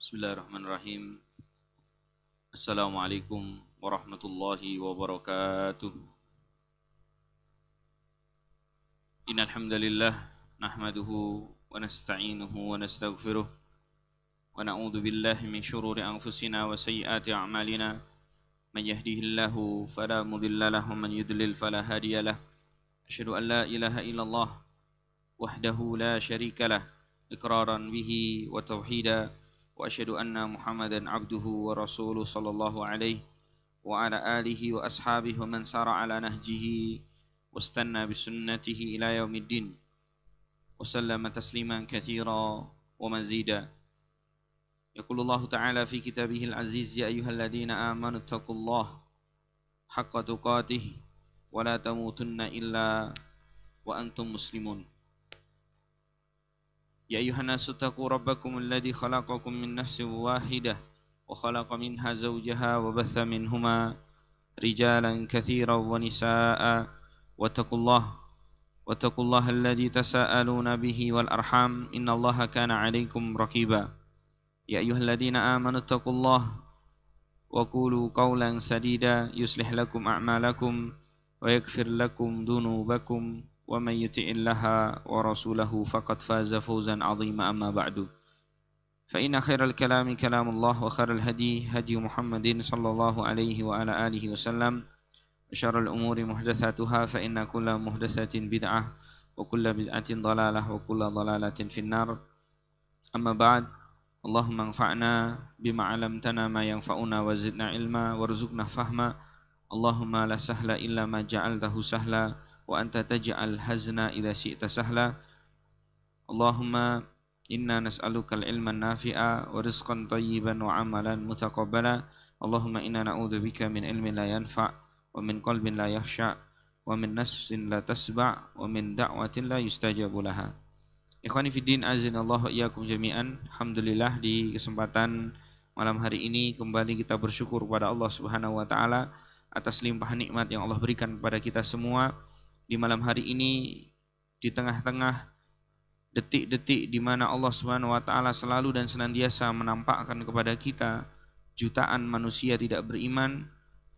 Bismillahirrahmanirrahim. Assalamualaikum warahmatullahi wabarakatuh. Innal hamdalillah nahmaduhu wa nasta'inuhu wa nastaghfiruh wa na'udzu billahi min shururi anfusina wa sayyiati a'malina. Man yahdihillahu fala mudilla lahu wa man yudlil fala hadiya lahu. Asyhadu an la ilaha illallah wahdahu la syarika lah iqraran bihi wa tauhida. وأشهد أن محمدا عبده ورسوله صلى الله عليه وعلى آله وأصحابه ومن سار على نهجه واستنى بسنته إلى يوم الدين وسلم تسليما كثيرا ومزيدا. يقول الله تعالى في كتابه العزيز: يا أيها الذين آمنوا اتقوا الله حق تقاته ولا تموتن إلا وأنتم مسلمون. يا أيها الناس اتقوا ربكم الذي خلقكم من نفس واحدة وخلق منها زوجها وبث منهما رجالا كثيرا ونساء واتقوا الله الذي تساءلون به والأرحام إن الله كان عليكم رقيبا. يا أيها الذين آمنوا اتقوا الله وقولوا قولا سديدا يصلح لكم أعمالكم ويغفر لكم ذنوبكم ومن يطع الله ورسوله فقد فاز فوزا عظيما. أما بعد فإن خير الكلام كلام الله وخير الهدي هدي محمد صلى الله عليه وعلى آله وسلم وشر الأمور محدثاتها فإن كل محدثة بدعة وكل بدعة ضلالة وكل ضلالة في النار. أما بعد اللهم انفعنا بما علمتنا ما ينفعنا وزدنا علما وارزقنا فهما. اللهم لا سهل إلا ما جعلته سهلا wa anta taj'al hazna idza syi'ta sahla. Allahumma inna nas'aluka al-ilman nafi'a wa rizqan thayyiban wa amalan mutaqabbala. Allahumma inna na'udzubika min ilmin la yanfa' wa min qalbin la yakhsha' wa min nafsin la tasba' wa min da'watin la yustajabu laha. Ikhwani fiddin, azinallahu wa iyyakum jami'an. Alhamdulillah, di kesempatan malam hari ini kembali kita bersyukur kepada Allah Subhanahu wa taala atas limpah nikmat yang Allah berikan kepada kita semua. Di malam hari ini, di tengah-tengah detik-detik di mana Allah Subhanahu wa taala selalu dan senantiasa menampakkan kepada kita jutaan manusia tidak beriman,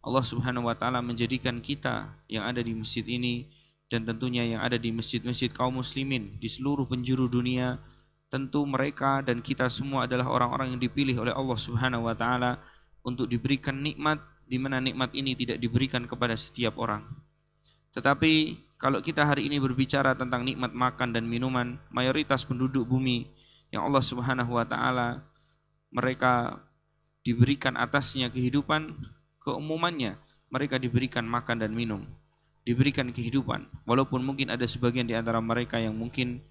Allah Subhanahu wa taala menjadikan kita yang ada di masjid ini dan tentunya yang ada di masjid-masjid kaum muslimin di seluruh penjuru dunia, tentu mereka dan kita semua adalah orang-orang yang dipilih oleh Allah Subhanahu wa taala untuk diberikan nikmat di mana nikmat ini tidak diberikan kepada setiap orang. Tetapi kalau kita hari ini berbicara tentang nikmat makan dan minuman, mayoritas penduduk bumi yang Allah Subhanahu wa taala mereka diberikan atasnya kehidupan, keumumannya mereka diberikan makan dan minum, diberikan kehidupan. Walaupun mungkin ada sebagian di antara mereka yang mungkin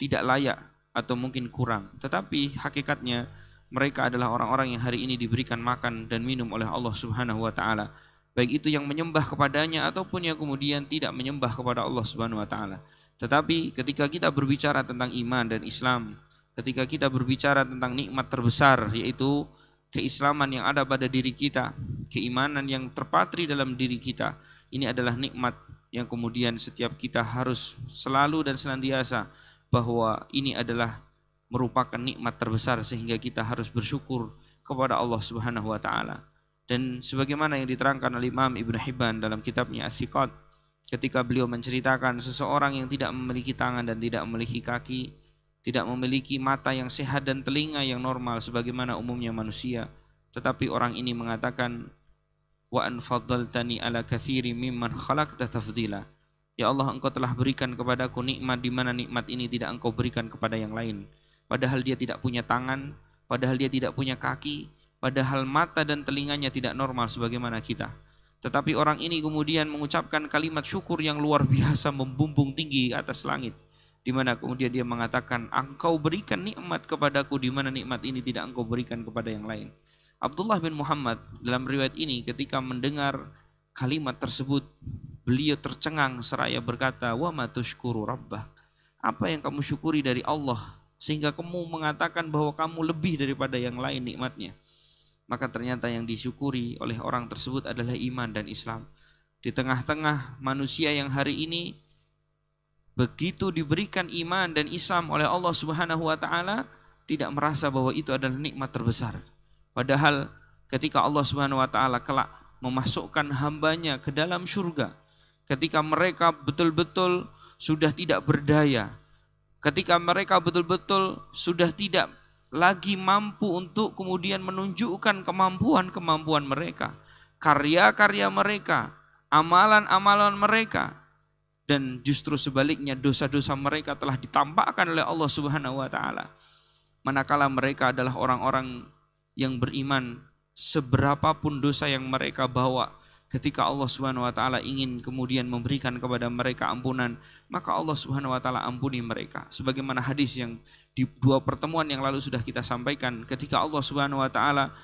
tidak layak atau mungkin kurang, tetapi hakikatnya mereka adalah orang-orang yang hari ini diberikan makan dan minum oleh Allah Subhanahu wa taala. Baik itu yang menyembah kepadanya ataupun yang kemudian tidak menyembah kepada Allah Subhanahu wa taala. Tetapi ketika kita berbicara tentang iman dan Islam, ketika kita berbicara tentang nikmat terbesar yaitu keislaman yang ada pada diri kita, keimanan yang terpatri dalam diri kita, ini adalah nikmat yang kemudian setiap kita harus selalu dan senantiasa bahwa ini adalah merupakan nikmat terbesar sehingga kita harus bersyukur kepada Allah Subhanahu wa taala. Dan sebagaimana yang diterangkan oleh Imam Ibn Hibban dalam kitabnya As-Siqat, ketika beliau menceritakan seseorang yang tidak memiliki tangan dan tidak memiliki kaki, tidak memiliki mata yang sehat dan telinga yang normal sebagaimana umumnya manusia, tetapi orang ini mengatakan, wa an faddaltani ala katsiri mimman khalaqta tafdila. Ya Allah, engkau telah berikan kepadaku nikmat di mana nikmat ini tidak engkau berikan kepada yang lain. Padahal dia tidak punya tangan, padahal dia tidak punya kaki, padahal mata dan telinganya tidak normal sebagaimana kita. Tetapi orang ini kemudian mengucapkan kalimat syukur yang luar biasa membumbung tinggi atas langit, di mana kemudian dia mengatakan, engkau berikan nikmat kepadaku di mana nikmat ini tidak engkau berikan kepada yang lain. Abdullah bin Muhammad dalam riwayat ini ketika mendengar kalimat tersebut, beliau tercengang seraya berkata, wa ma tusykuru rabbah, apa yang kamu syukuri dari Allah sehingga kamu mengatakan bahwa kamu lebih daripada yang lain nikmatnya. Maka ternyata yang disyukuri oleh orang tersebut adalah iman dan Islam. Di tengah-tengah manusia yang hari ini begitu diberikan iman dan Islam oleh Allah Subhanahu wa taala, tidak merasa bahwa itu adalah nikmat terbesar. Padahal ketika Allah Subhanahu wa taala kelak memasukkan hambanya ke dalam surga, ketika mereka betul-betul sudah tidak berdaya, ketika mereka betul-betul sudah tidak lagi mampu untuk kemudian menunjukkan kemampuan-kemampuan mereka, karya-karya mereka, amalan-amalan mereka, dan justru sebaliknya dosa-dosa mereka telah ditampakkan oleh Allah Subhanahu wa taala. Manakala mereka adalah orang-orang yang beriman, seberapapun dosa yang mereka bawa, ketika Allah Subhanahu wa taala ingin kemudian memberikan kepada mereka ampunan, maka Allah Subhanahu wa taala ampuni mereka. Sebagaimana hadis yang di 2 pertemuan yang lalu sudah kita sampaikan, ketika Allah Subhanahu wa taala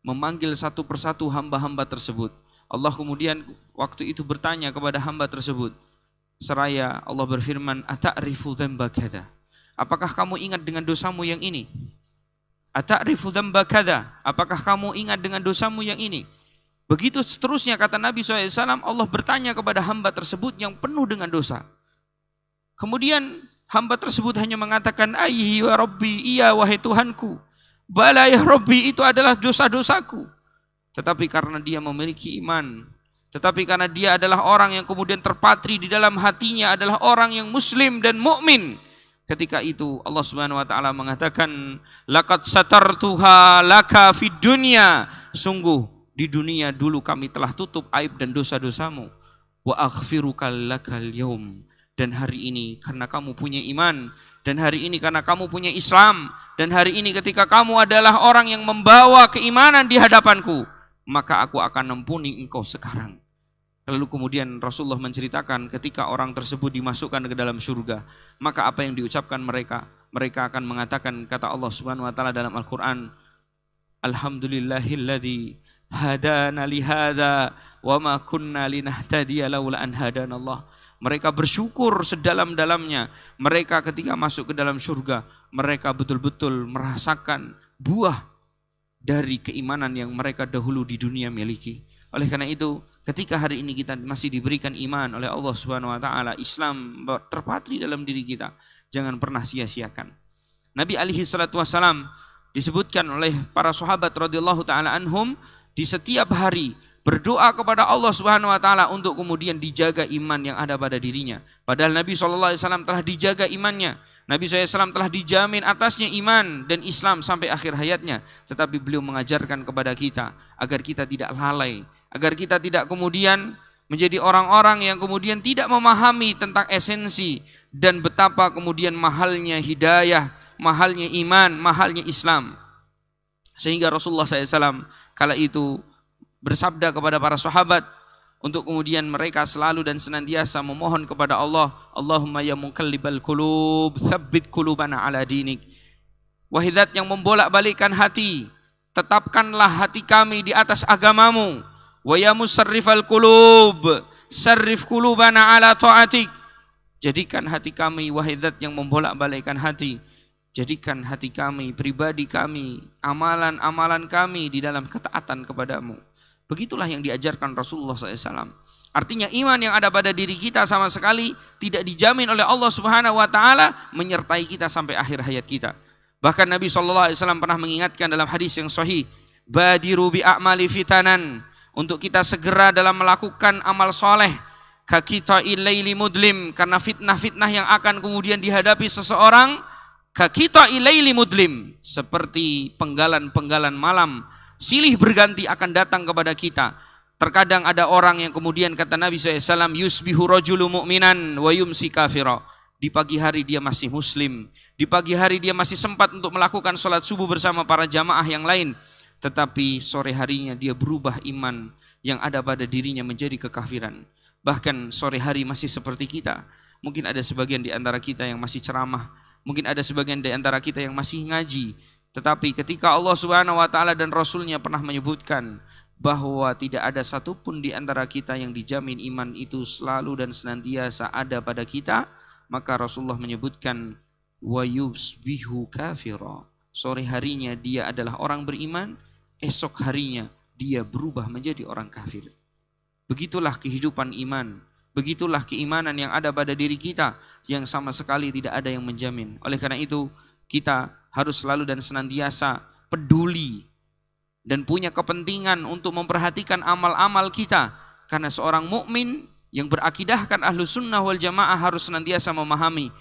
memanggil satu persatu hamba-hamba tersebut, Allah kemudian waktu itu bertanya kepada hamba tersebut, seraya Allah berfirman, "Ata'rifu dzamba kadza?" Apakah kamu ingat dengan dosamu yang ini? "Ata'rifu dzamba kadza?" Apakah kamu ingat dengan dosamu yang ini? Begitu seterusnya kata Nabi SAW, Allah bertanya kepada hamba tersebut yang penuh dengan dosa. Kemudian hamba tersebut hanya mengatakan, "Ayyi wa Rabbi," iya wahai Tuhanku. "Bala ya Rabbi," itu adalah dosa-dosaku. Tetapi karena dia memiliki iman, tetapi karena dia adalah orang yang kemudian terpatri di dalam hatinya adalah orang yang muslim dan mukmin, ketika itu Allah Subhanahu wa taala mengatakan, "Laqad satartuha laka fid dunya." Sungguh di dunia dulu kami telah tutup aib dan dosa-dosamu. "Wa aghfiruka lakal yaum." Dan hari ini karena kamu punya iman, dan hari ini karena kamu punya Islam, dan hari ini ketika kamu adalah orang yang membawa keimanan di hadapanku, maka aku akan ampuni engkau sekarang. Lalu kemudian Rasulullah menceritakan ketika orang tersebut dimasukkan ke dalam surga, maka apa yang diucapkan mereka? Mereka akan mengatakan, kata Allah Subhanahu wa taala dalam Al-Qur'an, "Alhamdulillahilladzi hadana li hadza wa ma kunna linahtadiya laula an hadanallah." Mereka bersyukur sedalam-dalamnya. Mereka ketika masuk ke dalam surga, mereka betul-betul merasakan buah dari keimanan yang mereka dahulu di dunia miliki. Oleh karena itu, ketika hari ini kita masih diberikan iman oleh Allah Subhanahu wa taala, Islam terpatri dalam diri kita, jangan pernah sia-siakan. Nabi alaihi salatu wasalam disebutkan oleh para sahabat radhiyallahu taala anhum di setiap hari berdoa kepada Allah Subhanahu wa taala untuk kemudian dijaga iman yang ada pada dirinya. Padahal Nabi sallallahu alaihi wasallam telah dijaga imannya. Nabi SAW telah dijamin atasnya iman dan Islam sampai akhir hayatnya. Tetapi beliau mengajarkan kepada kita agar kita tidak lalai, agar kita tidak kemudian menjadi orang-orang yang kemudian tidak memahami tentang esensi dan betapa kemudian mahalnya hidayah, mahalnya iman, mahalnya Islam. Sehingga Rasulullah SAW kala itu bersabda kepada para sahabat untuk kemudian mereka selalu dan senantiasa memohon kepada Allah, "Allahumma ya muqallibal qulub, tsabbit qulubana ala dinik." Wahai Zat yang membolak-balikkan hati, tetapkanlah hati kami di atas agamamu. Wa ya musarrifal qulub, sarrif qulubana ala ta'atik. Jadikan hati kami, wahai Zat yang membolak-balikkan hati, jadikan hati kami, pribadi kami, amalan-amalan kami di dalam ketaatan kepadamu. Begitulah yang diajarkan Rasulullah SAW. Artinya iman yang ada pada diri kita sama sekali tidak dijamin oleh Allah Subhanahu wa taala menyertai kita sampai akhir hayat kita. Bahkan Nabi SAW pernah mengingatkan dalam hadis yang sahih, "Badiru bi a'mali fitanan." Untuk kita segera dalam melakukan amal soleh. Kakita'il laili mudlim, karena fitnah-fitnah yang akan kemudian dihadapi seseorang, kakita'il laili mudlim, seperti penggalan-penggalan malam silih berganti akan datang kepada kita. Terkadang ada orang yang kemudian kata Nabi SAW, "Yusbihu rajulu mu'minan wa yumsi kafira." Di pagi hari dia masih muslim, di pagi hari dia masih sempat untuk melakukan sholat subuh bersama para jamaah yang lain, tetapi sore harinya dia berubah iman yang ada pada dirinya menjadi kekafiran. Bahkan sore hari masih seperti kita. Mungkin ada sebagian di antara kita yang masih ceramah, mungkin ada sebagian di antara kita yang masih ngaji. Tetapi ketika Allah Subhanahu wa taala dan Rasulnya pernah menyebutkan bahwa tidak ada satupun di antara kita yang dijamin iman itu selalu dan senantiasa ada pada kita, maka Rasulullah menyebutkan wa yusbihu kafira. Sore harinya dia adalah orang beriman, esok harinya dia berubah menjadi orang kafir. Begitulah kehidupan iman, begitulah keimanan yang ada pada diri kita yang sama sekali tidak ada yang menjamin. Oleh karena itu kita harus selalu dan senantiasa peduli dan punya kepentingan untuk memperhatikan amal-amal kita. Karena seorang mukmin yang berakidahkan Ahlus Sunnah wal Jamaah harus senantiasa memahami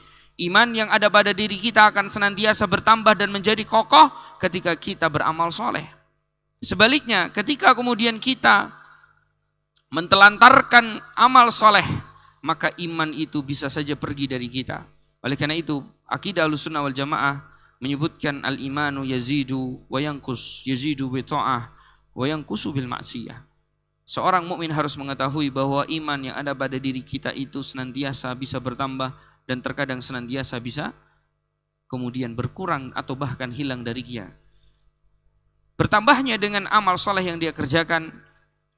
iman yang ada pada diri kita akan senantiasa bertambah dan menjadi kokoh ketika kita beramal soleh. Sebaliknya, ketika kemudian kita mentelantarkan amal soleh, maka iman itu bisa saja pergi dari kita. Oleh karena itu, akidah Ahlus Sunnah wal Jamaah menyebutkan al-imanu yazidu wa yanqus, yazidu bi ta'ah wa yanqusu bil ma'siyah. Seorang mukmin harus mengetahui bahwa iman yang ada pada diri kita itu senantiasa bisa bertambah dan terkadang senantiasa bisa kemudian berkurang atau bahkan hilang dari dia. Bertambahnya dengan amal soleh yang dia kerjakan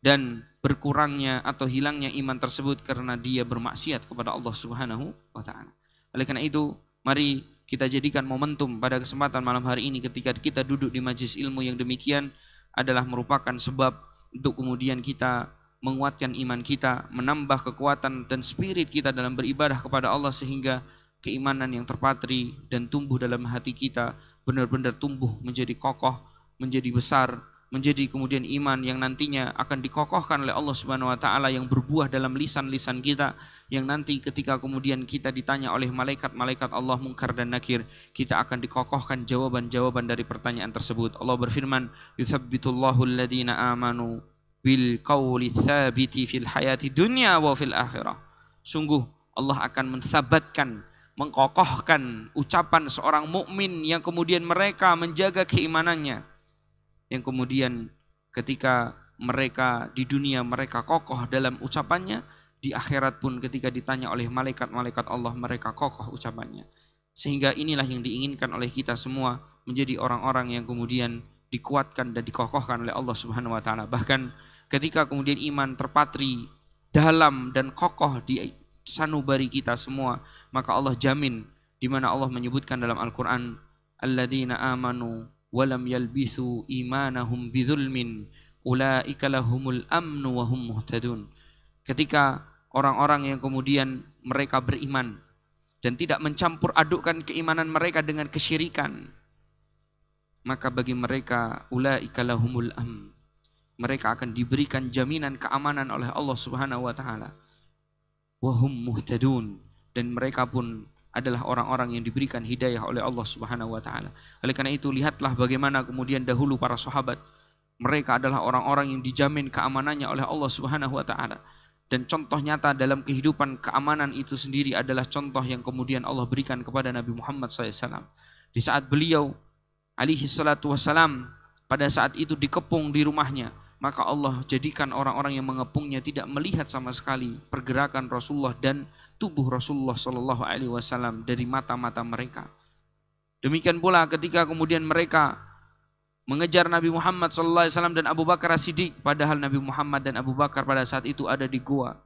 dan berkurangnya atau hilangnya iman tersebut karena dia bermaksiat kepada Allah Subhanahu wa taala. Oleh karena itu, mari kita jadikan momentum pada kesempatan malam hari ini ketika kita duduk di majelis ilmu yang demikian adalah merupakan sebab untuk kemudian kita menguatkan iman kita, menambah kekuatan dan spirit kita dalam beribadah kepada Allah sehingga keimanan yang terpatri dan tumbuh dalam hati kita benar-benar tumbuh menjadi kokoh, menjadi besar, menjadi kemudian iman yang nantinya akan dikokohkan oleh Allah Subhanahu wa taala yang berbuah dalam lisan-lisan kita, yang nanti ketika kemudian kita ditanya oleh malaikat-malaikat Allah Munkar dan Nakir, kita akan dikokohkan jawaban-jawaban dari pertanyaan tersebut. Allah berfirman, "Yutsabbitullahu alladziina aamanu bil qauli tsabiti fil hayati dunya wa fil akhirah." Sungguh Allah akan mensabatkan, mengkokohkan ucapan seorang mukmin yang kemudian mereka menjaga keimanannya, yang kemudian ketika mereka di dunia mereka kokoh dalam ucapannya, di akhirat pun ketika ditanya oleh malaikat-malaikat Allah mereka kokoh ucapannya. Sehingga inilah yang diinginkan oleh kita semua, menjadi orang-orang yang kemudian dikuatkan dan dikokohkan oleh Allah Subhanahu wa taala. Bahkan ketika kemudian iman terpatri dalam dan kokoh di sanubari kita semua, maka Allah jamin, di mana Allah menyebutkan dalam Al-Qur'an, alladzina amanu walam yalbisu imanahum bidzulmin ulaika lahumul amnu wa hum muhtadun. Ketika orang-orang yang kemudian mereka beriman dan tidak mencampur adukkan keimanan mereka dengan kesyirikan, maka bagi mereka ulaika lahumul amn, mereka akan diberikan jaminan keamanan oleh Allah Subhanahu wa taala. Wa hum muhtadun, dan mereka pun adalah orang-orang yang diberikan hidayah oleh Allah Subhanahu wa taala. Oleh karena itu, lihatlah bagaimana kemudian dahulu para sahabat, mereka adalah orang-orang yang dijamin keamanannya oleh Allah Subhanahu wa taala. Dan contoh nyata dalam kehidupan keamanan itu sendiri adalah contoh yang kemudian Allah berikan kepada Nabi Muhammad SAW. Di saat beliau alaihi salatu wassalam pada saat itu dikepung di rumahnya, maka Allah jadikan orang-orang yang mengepungnya tidak melihat sama sekali pergerakan Rasulullah dan tubuh Rasulullah Sallallahu Alaihi Wasallam dari mata-mata mereka. Demikian pula ketika kemudian mereka mengejar Nabi Muhammad Sallallahu Alaihi Wasallam dan Abu Bakar As-Siddiq, padahal Nabi Muhammad dan Abu Bakar pada saat itu ada di gua,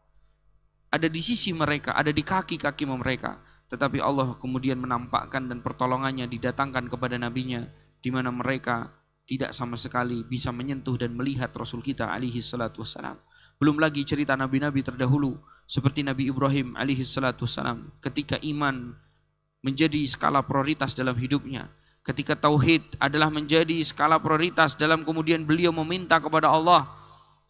ada di sisi mereka, ada di kaki-kaki mereka. Tetapi Allah kemudian menampakkan dan pertolongannya didatangkan kepada nabinya, di mana mereka tidak sama sekali bisa menyentuh dan melihat Rasul kita alaihi salatu wassalam. Belum lagi cerita nabi-nabi terdahulu seperti Nabi Ibrahim alaihi salatu wassalam, ketika iman menjadi skala prioritas dalam hidupnya, ketika tauhid adalah menjadi skala prioritas dalam kemudian beliau meminta kepada Allah,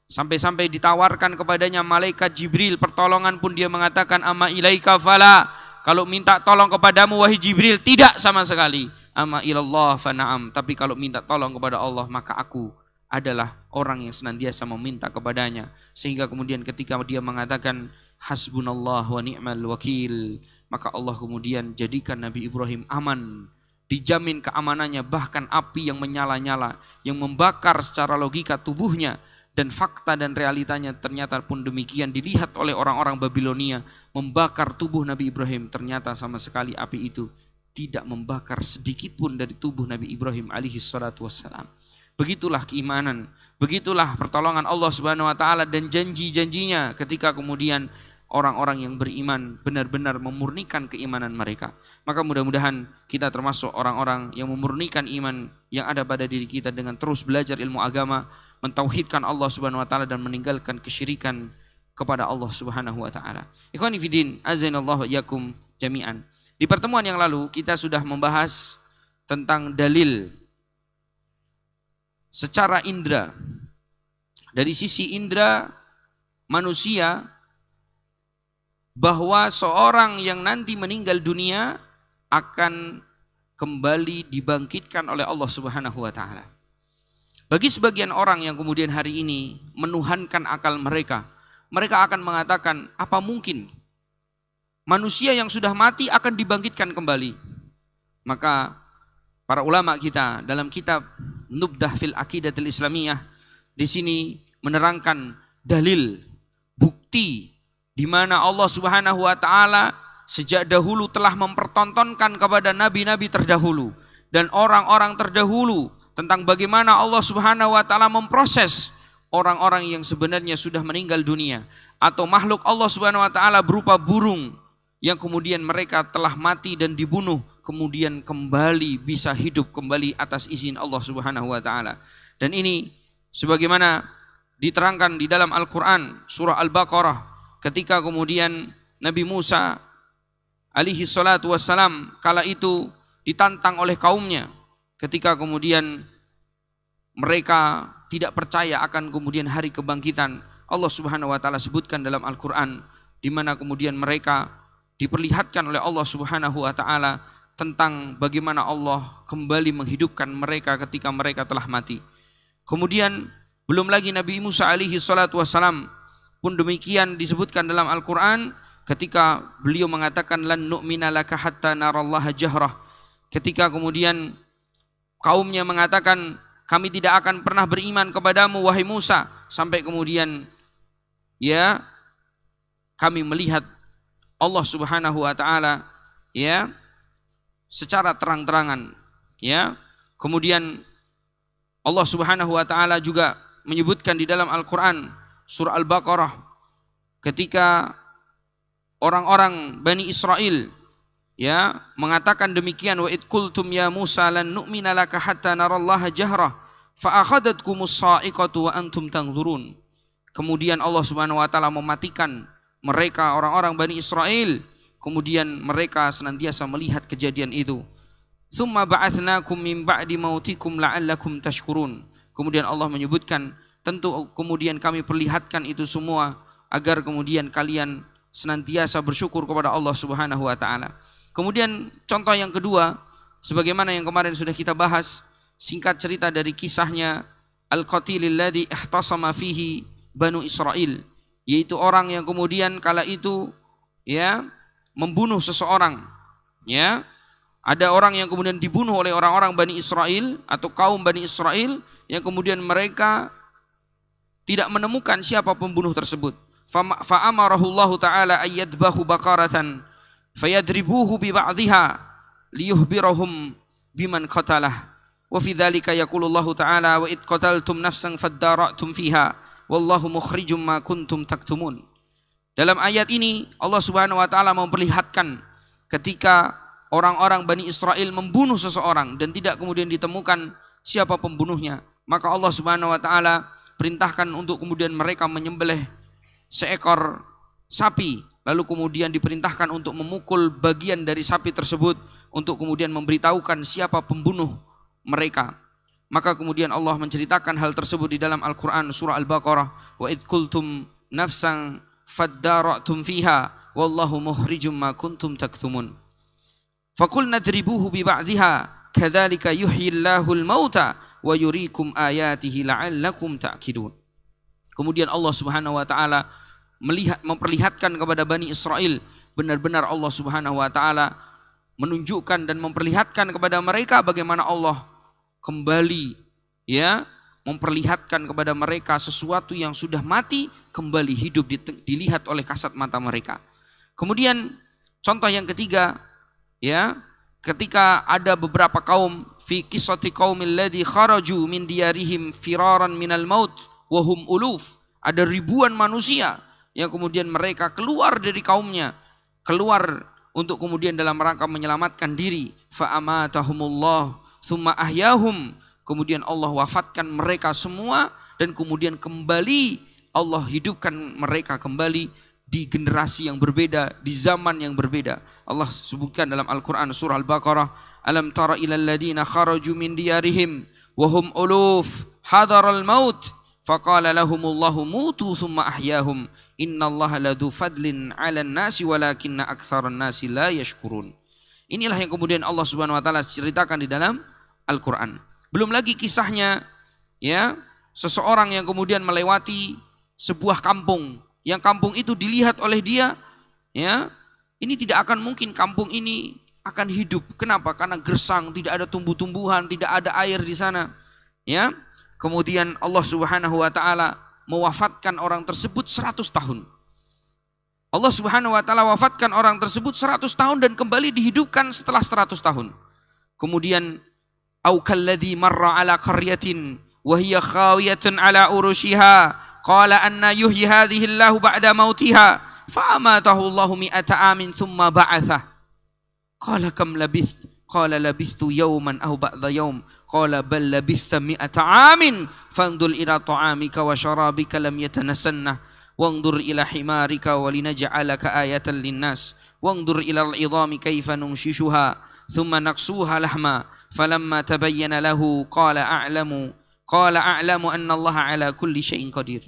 sampai-sampai ditawarkan kepadanya malaikat Jibril pertolongan pun dia mengatakan amma ilaika fala, kalau minta tolong kepadamu wahai Jibril tidak sama sekali. Amma ilallah fa na'am, tapi kalau minta tolong kepada Allah maka aku adalah orang yang senantiasa meminta kepadanya. Sehingga kemudian ketika dia mengatakan hasbunallah wa ni'mal wakil, maka Allah kemudian jadikan Nabi Ibrahim aman, dijamin keamanannya. Bahkan api yang menyala-nyala yang membakar secara logika tubuhnya, dan fakta dan realitanya ternyata pun demikian dilihat oleh orang-orang Babilonia, membakar tubuh Nabi Ibrahim. Ternyata sama sekali api itu tidak membakar sedikit pun dari tubuh Nabi Ibrahim alaihi salatu wassalam. Begitulah keimanan, begitulah pertolongan Allah Subhanahu wa taala dan janji-janjinya ketika kemudian orang-orang yang beriman benar-benar memurnikan keimanan mereka. Maka mudah-mudahan kita termasuk orang-orang yang memurnikan iman yang ada pada diri kita dengan terus belajar ilmu agama, mentauhidkan Allah Subhanahu wa taala dan meninggalkan kesyirikan kepada Allah Subhanahu wa taala. Ikhwani fiddin, azanallahu iyyakum jami'an. Di pertemuan yang lalu kita sudah membahas tentang dalil secara indera. Dari sisi indera manusia, bahwa seorang yang nanti meninggal dunia akan kembali dibangkitkan oleh Allah Subhanahu wa taala. Bagi sebagian orang yang kemudian hari ini menuhankan akal mereka, mereka akan mengatakan, apa mungkin manusia yang sudah mati akan dibangkitkan kembali? Maka para ulama kita dalam kitab Nubdah fil Aqidatil Islamiyah di sini menerangkan dalil, bukti di mana Allah Subhanahu wa taala sejak dahulu telah mempertontonkan kepada nabi-nabi terdahulu dan orang-orang terdahulu tentang bagaimana Allah Subhanahu wa taala memproses orang-orang yang sebenarnya sudah meninggal dunia atau makhluk Allah Subhanahu wa taala berupa burung yang kemudian mereka telah mati dan dibunuh, kemudian kembali bisa hidup kembali atas izin Allah Subhanahu wa taala. Dan ini sebagaimana diterangkan di dalam Al-Qur'an surah Al-Baqarah, ketika kemudian Nabi Musa alaihi salatu wassalam kala itu ditantang oleh kaumnya, ketika kemudian mereka tidak percaya akan kemudian hari kebangkitan. Allah Subhanahu wa taala sebutkan dalam Al-Qur'an di mana kemudian mereka diperlihatkan oleh Allah Subhanahu wa taala tentang bagaimana Allah kembali menghidupkan mereka ketika mereka telah mati. Kemudian belum lagi Nabi Musa alaihi salatu wassalam pun demikian disebutkan dalam Al-Quran ketika beliau mengatakan lan nu'mina laka hatta narallaha jahrah, ketika kemudian kaumnya mengatakan kami tidak akan pernah beriman kepadamu wahai Musa sampai kemudian ya kami melihat Allah Subhanahu wa taala ya secara terang-terangan. Ya, kemudian Allah Subhanahu wa taala juga menyebutkan di dalam Al-Qur'an surah Al-Baqarah ketika orang-orang Bani Israel ya mengatakan demikian, wa id qultum ya Musa lan nu'mina laka hatta narallaha jahrah fa akhadhatkumus sa'iqatu wa antum tanzurun. Kemudian Allah Subhanahu wa taala mematikan mereka orang-orang Bani Israel, kemudian mereka senantiasa melihat kejadian itu. Tsumma ba'atsnakum min ba'di mautikum la'allakum tashkurun. Kemudian Allah menyebutkan tentu kemudian kami perlihatkan itu semua agar kemudian kalian senantiasa bersyukur kepada Allah Subhanahu wa taala. Kemudian contoh yang kedua, sebagaimana yang kemarin sudah kita bahas, singkat cerita dari kisahnya Al-Qatilil ladzi ihtasama fihi Banu Israel, yaitu orang yang kemudian kala itu ya membunuh seseorang. Ya, ada orang yang kemudian dibunuh oleh orang-orang Bani Israel atau kaum Bani Israel yang kemudian mereka tidak menemukan siapa pembunuh tersebut. Fa'amarahu Allah Ta'ala ayyadbahu baqaratan fayadribuhu bi ba'dhiha liyuhbirahum biman qatalah. Wa fi dzalika yaqulu Allah Ta'ala wa id qataltum nafsan faddara'tum fiha wallahu mukhrijum ma kuntum taktumun. Dalam ayat ini Allah Subhanahu wa taala memperlihatkan ketika orang-orang Bani Israel membunuh seseorang dan tidak kemudian ditemukan siapa pembunuhnya, maka Allah Subhanahu wa taala perintahkan untuk kemudian mereka menyembelih seekor sapi, lalu kemudian diperintahkan untuk memukul bagian dari sapi tersebut untuk kemudian memberitahukan siapa pembunuh mereka. Maka kemudian Allah menceritakan hal tersebut di dalam Al-Quran surah Al-Baqarah, wa id qultum nafsan faddara'tum fiha wallahu mukhrijum ma kuntum taktumun faqulna dribuhu bi ba'dhiha kadzalika yuhyillahu al-mauta wa yuriikum ayatihi la'allakum ta'qilun. Kemudian Allah Subhanahu wa taala memperlihatkan kepada Bani Israel, benar-benar Allah Subhanahu wa taala menunjukkan dan memperlihatkan kepada mereka bagaimana Allah kembali ya memperlihatkan kepada mereka sesuatu yang sudah mati kembali hidup dilihat oleh kasat mata mereka. Kemudian contoh yang ketiga ya, ketika ada beberapa kaum fi qissati qaumil ladzi kharaju min diyarihim firaran minal maut wa hum uluf, ada ribuan manusia yang kemudian mereka keluar dari kaumnya, keluar untuk kemudian dalam rangka menyelamatkan diri. Fa amatahumullah tsumma ahyahum, kemudian Allah wafatkan mereka semua dan kemudian kembali Allah hidupkan mereka kembali di generasi yang berbeda, di zaman yang berbeda. Allah sebutkan dalam Al-Quran surah Al-Baqarah, alam tara ilal ladina kharaju min diyarihim wahum uluf hadaral maut faqala lahumullahu mutu thumma ahyahum innallaha ladu fadlin 'alan nasi walakinna aktsaran nasi la yashkurun. Inilah yang kemudian Allah Subhanahu wa taala ceritakan di dalam Al-Qur'an. Belum lagi kisahnya ya, seseorang yang kemudian melewati sebuah kampung, yang kampung itu dilihat oleh dia ya, ini tidak akan mungkin kampung ini akan hidup. Kenapa? Karena gersang, tidak ada tumbuh-tumbuhan, tidak ada air di sana. Ya. Kemudian Allah Subhanahu wa taala mewafatkan orang tersebut 100 tahun. Allah Subhanahu wa taala wafatkan orang tersebut 100 tahun dan kembali dihidupkan setelah 100 tahun. Kemudian au kalladzi marra ala qaryatin wa hiya khawiyatun ala urushiha qala anna yuhyi hadhihi Allahu ba'da mautiha fa amatahu Allahu mi'ata amin thumma ba'atsah. Qala kam labith? Qala labithtu yawman aw ba'dha yawm. Qala bal labithta mi'ata amin fanzur ila ta'amika wa sharabika lam yatanassanna wanzur ila himarika wa linaj'alaka ayatan linnas wanzur ila al-'idhami kayfa nunshishuha thumma naqsuha lahma falamma tabayyana lahu qala a'lamu anna Allah ala kulli syai'in qadir.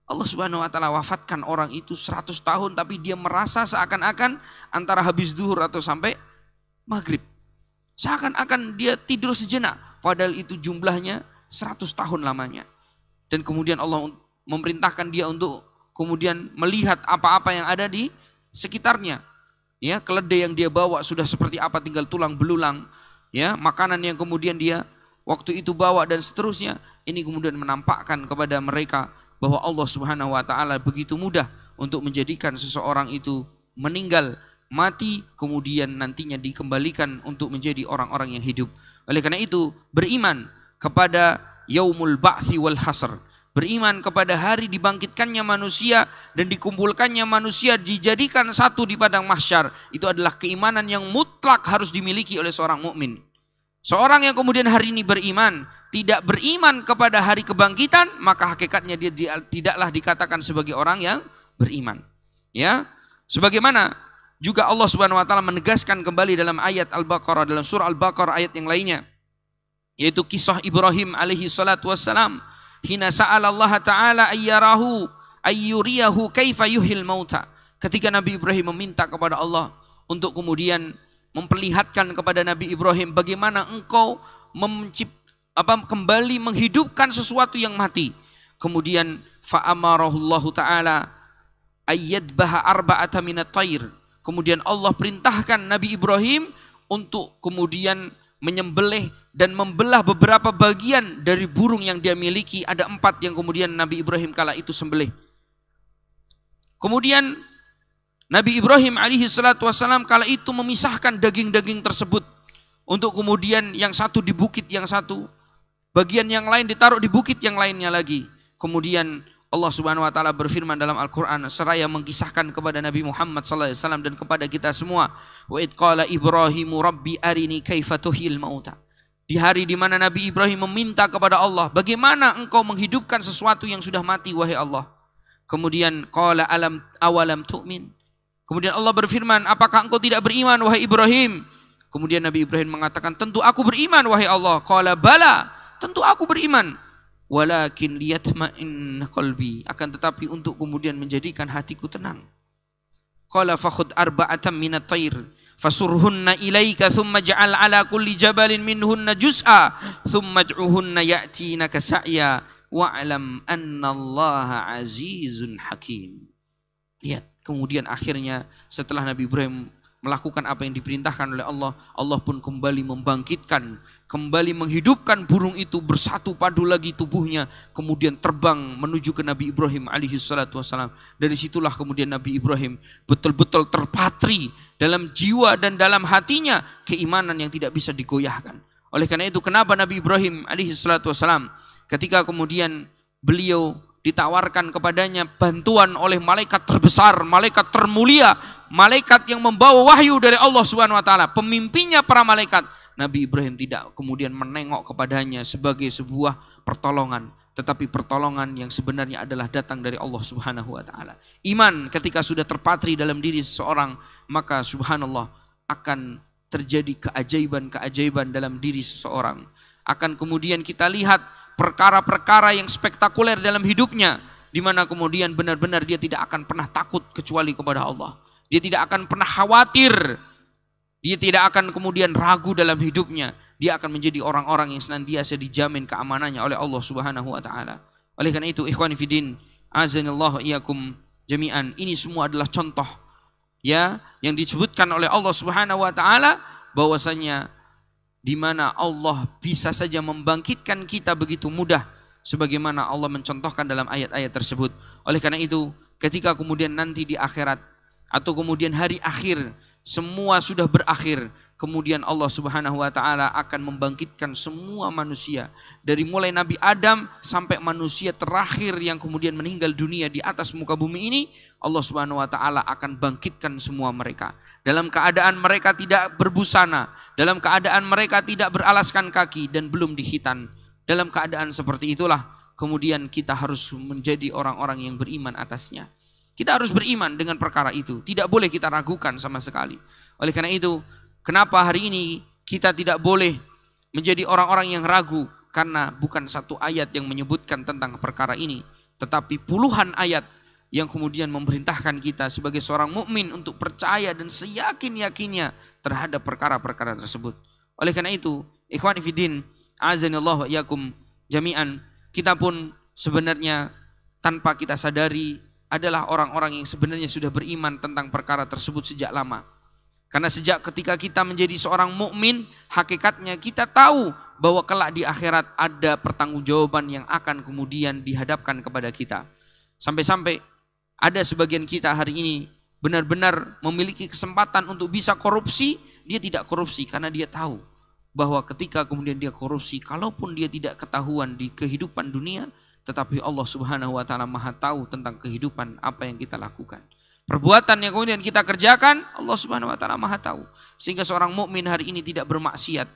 Allah Subhanahu wa taala wafatkan orang itu 100 tahun, tapi dia merasa seakan-akan antara habis zuhur atau sampai maghrib. Seakan-akan dia tidur sejenak, padahal itu jumlahnya 100 tahun lamanya. Dan kemudian Allah memerintahkan dia untuk kemudian melihat apa-apa yang ada di sekitarnya. Ya, keledai yang dia bawa sudah seperti apa, tinggal tulang belulang. Ya, makanan yang kemudian dia waktu itu bawa dan seterusnya. Ini kemudian menampakkan kepada mereka bahwa Allah Subhanahu wa taala begitu mudah untuk menjadikan seseorang itu meninggal, mati, kemudian nantinya dikembalikan untuk menjadi orang-orang yang hidup. Oleh karena itu, beriman kepada yaumul ba'tsi wal hasr, beriman kepada hari dibangkitkannya manusia dan dikumpulkannya manusia dijadikan satu di padang mahsyar, itu adalah keimanan yang mutlak harus dimiliki oleh seorang mukmin. Seorang yang kemudian hari ini beriman, tidak beriman kepada hari kebangkitan, maka hakikatnya dia tidaklah dikatakan sebagai orang yang beriman. Ya, sebagaimana juga Allah Subhanahu wa taala menegaskan kembali dalam ayat Al-Baqarah, dalam surah Al-Baqarah ayat yang lainnya, yaitu kisah Ibrahim alaihi salatu wassalam, hina sa'ala Allah taala ayyuriyahu kaifa yuhyil mauta. Ketika Nabi Ibrahim meminta kepada Allah untuk kemudian memperlihatkan kepada Nabi Ibrahim bagaimana engkau kembali menghidupkan sesuatu yang mati. Kemudian fa'amarahullahu ta'ala ayyadbaha arba'ata minat tayr. Kemudian Allah perintahkan Nabi Ibrahim untuk kemudian menyembelih dan membelah beberapa bagian dari burung yang dia miliki. Ada 4 yang kemudian Nabi Ibrahim kala itu sembelih. Kemudian Nabi Ibrahim alaihi salatu wassalam kala itu memisahkan daging-daging tersebut, untuk kemudian yang satu di bukit yang satu, bagian yang lain ditaruh di bukit yang lainnya lagi. Kemudian Allah Subhanahu wa taala berfirman dalam Al-Qur'an seraya mengisahkan kepada Nabi Muhammad sallallahu alaihi wasallam dan kepada kita semua, wa id qala Ibrahimu rabbi arini kaifa tuhyil mauta. Di hari di mana Nabi Ibrahim meminta kepada Allah, bagaimana engkau menghidupkan sesuatu yang sudah mati wahai Allah. Kemudian qala awalam tu'min. Kemudian Allah berfirman, apakah engkau tidak beriman wahai Ibrahim? Kemudian Nabi Ibrahim mengatakan, tentu aku beriman wahai Allah. Qala bala, tentu aku beriman. Walakin liyatma'inna qalbi, akan tetapi untuk kemudian menjadikan hatiku tenang. Qala fakhud arba'atan minat tayr fasurhunna ilaika thumma ja'al ala kulli jabalin minhunna juz'a thumma ad'uhunna ya'tinaka sa'ya wa'lam annallaha azizun hakim. Lihat, kemudian akhirnya setelah Nabi Ibrahim melakukan apa yang diperintahkan oleh Allah, Allah pun kembali membangkitkan, kembali menghidupkan burung itu, bersatu padu lagi tubuhnya, kemudian terbang menuju ke Nabi Ibrahim alaihi salatu wassalam. Dari situlah kemudian Nabi Ibrahim betul-betul terpatri dalam jiwa dan dalam hatinya keimanan yang tidak bisa digoyahkan. Oleh karena itu, kenapa Nabi Ibrahim alaihi salatu wassalam ketika kemudian beliau ditawarkan kepadanya bantuan oleh malaikat terbesar, malaikat termulia, malaikat yang membawa wahyu dari Allah Subhanahu wa taala, pemimpinnya para malaikat, Nabi Ibrahim tidak kemudian menengok kepadanya sebagai sebuah pertolongan, tetapi pertolongan yang sebenarnya adalah datang dari Allah Subhanahu wa taala. Iman ketika sudah terpatri dalam diri seseorang, maka subhanallah akan terjadi keajaiban-keajaiban dalam diri seseorang. Akan kemudian kita lihat perkara-perkara yang spektakuler dalam hidupnya, di mana kemudian benar-benar dia tidak akan pernah takut kecuali kepada Allah. Dia tidak akan pernah khawatir. Dia tidak akan kemudian ragu dalam hidupnya. Dia akan menjadi orang-orang yang senantiasa dijamin keamanannya oleh Allah Subhanahu wa taala. Oleh karena itu, ikhwani fiddin, azanillahu iyyakum jami'an, ini semua adalah contoh ya yang disebutkan oleh Allah Subhanahu wa taala bahwasanya di mana Allah bisa saja membangkitkan kita begitu mudah sebagaimana Allah mencontohkan dalam ayat-ayat tersebut. Oleh karena itu, ketika kemudian nanti di akhirat atau kemudian hari akhir semua sudah berakhir, kemudian Allah Subhanahu wa taala akan membangkitkan semua manusia dari mulai Nabi Adam sampai manusia terakhir yang kemudian meninggal dunia di atas muka bumi ini. Allah Subhanahu wa taala akan bangkitkan semua mereka dalam keadaan mereka tidak berbusana, dalam keadaan mereka tidak beralaskan kaki dan belum dihitan. Dalam keadaan seperti itulah kemudian kita harus menjadi orang-orang yang beriman atasnya. Kita harus beriman dengan perkara itu, tidak boleh kita ragukan sama sekali. Oleh karena itu, kenapa hari ini kita tidak boleh menjadi orang-orang yang ragu? Karena bukan satu ayat yang menyebutkan tentang perkara ini, tetapi puluhan ayat yang kemudian memerintahkan kita sebagai seorang mukmin untuk percaya dan seyakin-yakinnya terhadap perkara-perkara tersebut. Oleh karena itu, ikhwani fiddin, azanillahu wa iyyakum jami'an, kita pun sebenarnya tanpa kita sadari adalah orang-orang yang sebenarnya sudah beriman tentang perkara tersebut sejak lama. Karena sejak ketika kita menjadi seorang mukmin, hakikatnya kita tahu bahwa kelak di akhirat ada pertanggungjawaban yang akan kemudian dihadapkan kepada kita. Sampai-sampai ada sebagian kita hari ini benar-benar memiliki kesempatan untuk bisa korupsi, dia tidak korupsi karena dia tahu bahwa ketika kemudian dia korupsi, kalaupun dia tidak ketahuan di kehidupan dunia, tetapi Allah Subhanahu wa taala Maha tahu tentang kehidupan apa yang kita lakukan. Perbuatan yang kemudian kita kerjakan, Allah Subhanahu wa taala Maha tahu. Sehingga seorang mukmin hari ini tidak bermaksiat,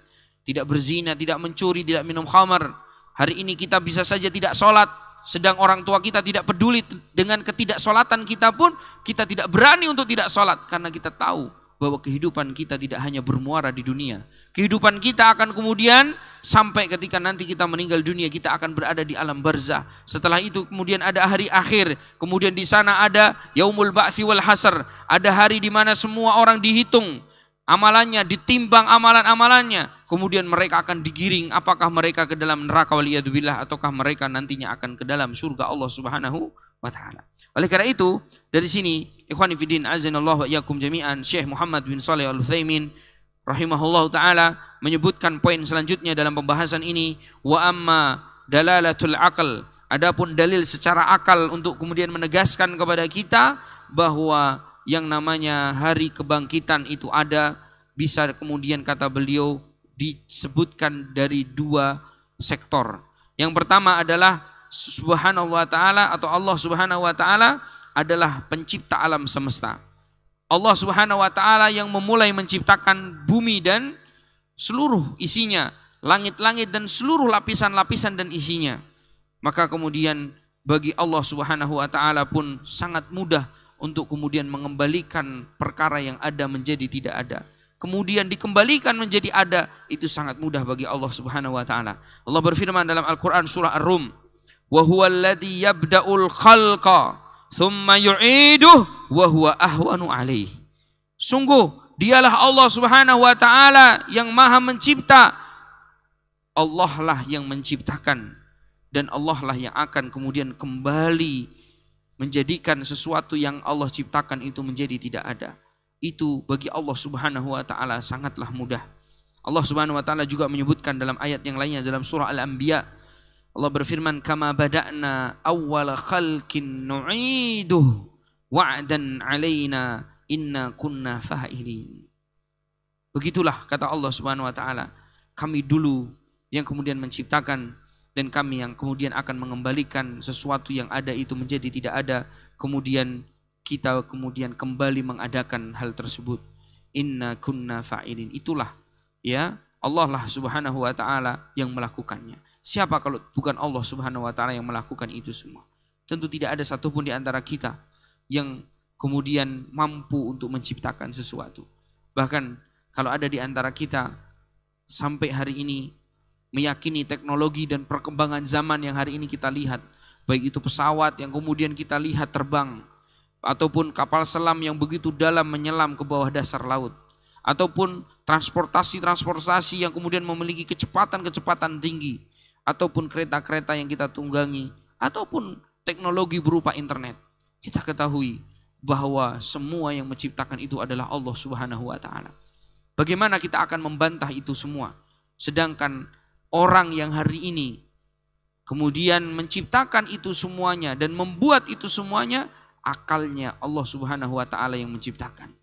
tidak berzina, tidak mencuri, tidak minum khamar. Hari ini kita bisa saja tidak sholat, sedang orang tua kita tidak peduli dengan ketidaksolatan kita pun, kita tidak berani untuk tidak sholat karena kita tahu bahwa kehidupan kita tidak hanya bermuara di dunia. Kehidupan kita akan kemudian sampai ketika nanti kita meninggal dunia, kita akan berada di alam barzah. Setelah itu kemudian ada hari akhir, kemudian di sana ada yaumul ba'tsi wal hasr, ada hari di mana semua orang dihitung amalannya, ditimbang amalan-amalannya, kemudian mereka akan digiring apakah mereka ke dalam neraka waliyadzubillah ataukah mereka nantinya akan ke dalam surga Allah Subhanahu wa taala. Oleh karena itu, dari sini ikhwani fiddin azanallahu wa iyyakum jami'an, Syekh Muhammad bin Shalih Al-Utsaimin rahimahullahu taala menyebutkan poin selanjutnya dalam pembahasan ini, wa amma dalalatul aql, adapun dalil secara akal untuk kemudian menegaskan kepada kita bahwa yang namanya hari kebangkitan itu ada, bisa kemudian kata beliau disebutkan dari dua sektor. Yang pertama adalah Subhanahu wa ta'ala atau Allah Subhanahu wa ta'ala adalah pencipta alam semesta. Allah Subhanahu wa ta'ala yang memulai menciptakan bumi dan seluruh isinya, langit-langit dan seluruh lapisan-lapisan dan isinya. Maka kemudian bagi Allah Subhanahu wa ta'ala pun sangat mudah untuk kemudian mengembalikan perkara yang ada menjadi tidak ada. Kemudian dikembalikan menjadi ada, itu sangat mudah bagi Allah Subhanahu wa ta'ala. Allah berfirman dalam Al-Quran surah Ar-Rum, wa huwal ladzi yabda'ul khalqa tsumma yu'iduhu wa huwa ahwanu alaihi. Sungguh dialah Allah Subhanahu wa taala yang Maha mencipta. Allah lah yang menciptakan dan Allah lah yang akan kemudian kembali menjadikan sesuatu yang Allah ciptakan itu menjadi tidak ada. Itu bagi Allah Subhanahu wa taala sangatlah mudah. Allah Subhanahu wa taala juga menyebutkan dalam ayat yang lainnya dalam surah Al-Anbiya, Allah berfirman, kama bada'na awwala khalqin nu'iduh wa'dan 'alaina inna kunna fa'ilin. Begitulah kata Allah Subhanahu wa taala, kami dulu yang kemudian menciptakan dan kami yang kemudian akan mengembalikan sesuatu yang ada itu menjadi tidak ada, kemudian kita kemudian kembali mengadakan hal tersebut. Inna kunna fa'ilin. Itulah ya Allah lah Subhanahu wa taala yang melakukannya. Siapa kalau bukan Allah Subhanahu wa taala yang melakukan itu semua? Tentu tidak ada satupun di antara kita yang kemudian mampu untuk menciptakan sesuatu. Bahkan kalau ada di antara kita sampai hari ini meyakini teknologi dan perkembangan zaman yang hari ini kita lihat, baik itu pesawat yang kemudian kita lihat terbang, ataupun kapal selam yang begitu dalam menyelam ke bawah dasar laut, ataupun transportasi yang kemudian memiliki kecepatan tinggi, ataupun kereta-kereta yang kita tunggangi, ataupun teknologi berupa internet. Kita ketahui bahwa semua yang menciptakan itu adalah Allah Subhanahu wa taala. Bagaimana kita akan membantah itu semua? Sedangkan orang yang hari ini kemudian menciptakan itu semuanya dan membuat itu semuanya, akalnya Allah Subhanahu wa taala yang menciptakan.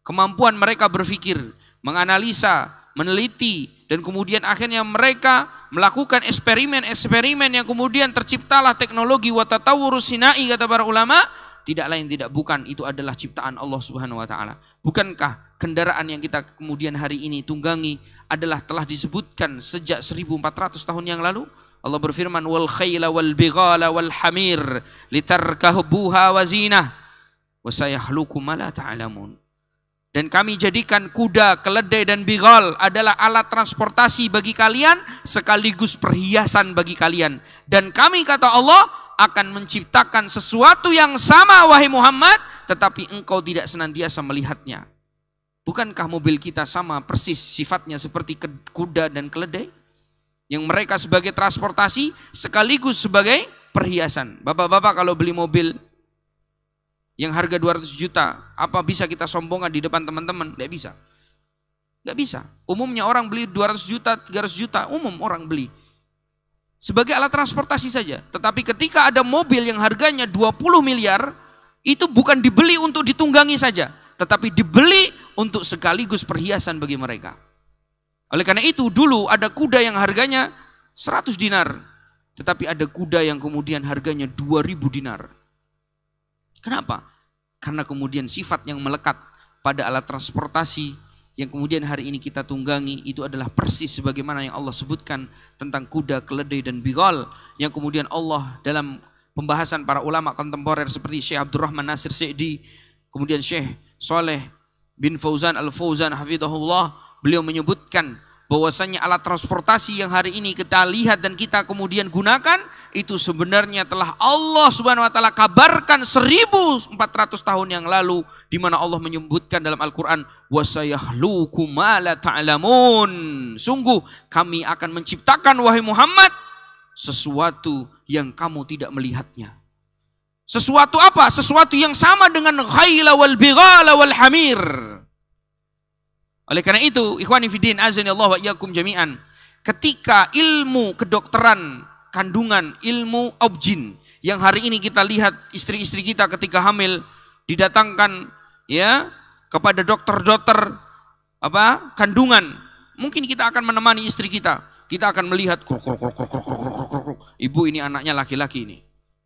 Kemampuan mereka berpikir, menganalisa, meneliti, dan kemudian akhirnya mereka melakukan eksperimen yang kemudian terciptalah teknologi wa tatawwurus sinai, kata para ulama, tidak lain tidak bukan itu adalah ciptaan Allah Subhanahu wa taala. Bukankah kendaraan yang kita kemudian hari ini tunggangi adalah telah disebutkan sejak 1400 tahun yang lalu? Allah berfirman, wal khayla wal bighala wal hamir litarkahubuha wa zinah wa sayakhluqu ma la ta'lamun. Dan kami jadikan kuda, keledai dan bighal adalah alat transportasi bagi kalian sekaligus perhiasan bagi kalian. Dan kami, kata Allah, akan menciptakan sesuatu yang sama wahai Muhammad, tetapi engkau tidak senantiasa melihatnya. Bukankah mobil kita sama persis sifatnya seperti kuda dan keledai? Yang mereka sebagai transportasi sekaligus sebagai perhiasan. Bapak-bapak kalau beli mobil yang harga 200 juta, apa bisa kita sombongkan di depan teman-teman? Tidak bisa. Tidak bisa. Umumnya orang beli 200 juta, 300 juta, umum orang beli sebagai alat transportasi saja. Tetapi ketika ada mobil yang harganya 20 miliar, itu bukan dibeli untuk ditunggangi saja, tetapi dibeli untuk sekaligus perhiasan bagi mereka. Oleh karena itu dulu ada kuda yang harganya 100 dinar, tetapi ada kuda yang kemudian harganya 2000 dinar. Kenapa? Karena kemudian sifat yang melekat pada alat transportasi yang kemudian hari ini kita tunggangi itu adalah persis sebagaimana yang Allah sebutkan tentang kuda, keledai dan bighal, yang kemudian Allah dalam pembahasan para ulama kontemporer seperti Syekh Abdurrahman Nasir Sa'di, kemudian Syekh Saleh bin Fauzan Al-Fauzan hafizahullah, beliau menyebutkan bahwasanya alat transportasi yang hari ini kita lihat dan kita kemudian gunakan itu sebenarnya telah Allah Subhanahu wa taala kabarkan 1400 tahun yang lalu, di mana Allah menyebutkan dalam Al-Qur'an wasayakhluqu ma la ta'lamun. Sungguh kami akan menciptakan wahai Muhammad sesuatu yang kamu tidak melihatnya. Sesuatu apa? Sesuatu yang sama dengan khayla wal bighala wal hamir. Oleh karena itu, ikhwani fiddin azanillahu wa iyyakum jami'an, ketika ilmu kedokteran kandungan, ilmu objin yang hari ini kita lihat istri-istri kita ketika hamil didatangkan ya kepada dokter-dokter kandungan, mungkin kita akan menemani istri kita akan melihat ibu ini anaknya laki-laki ini,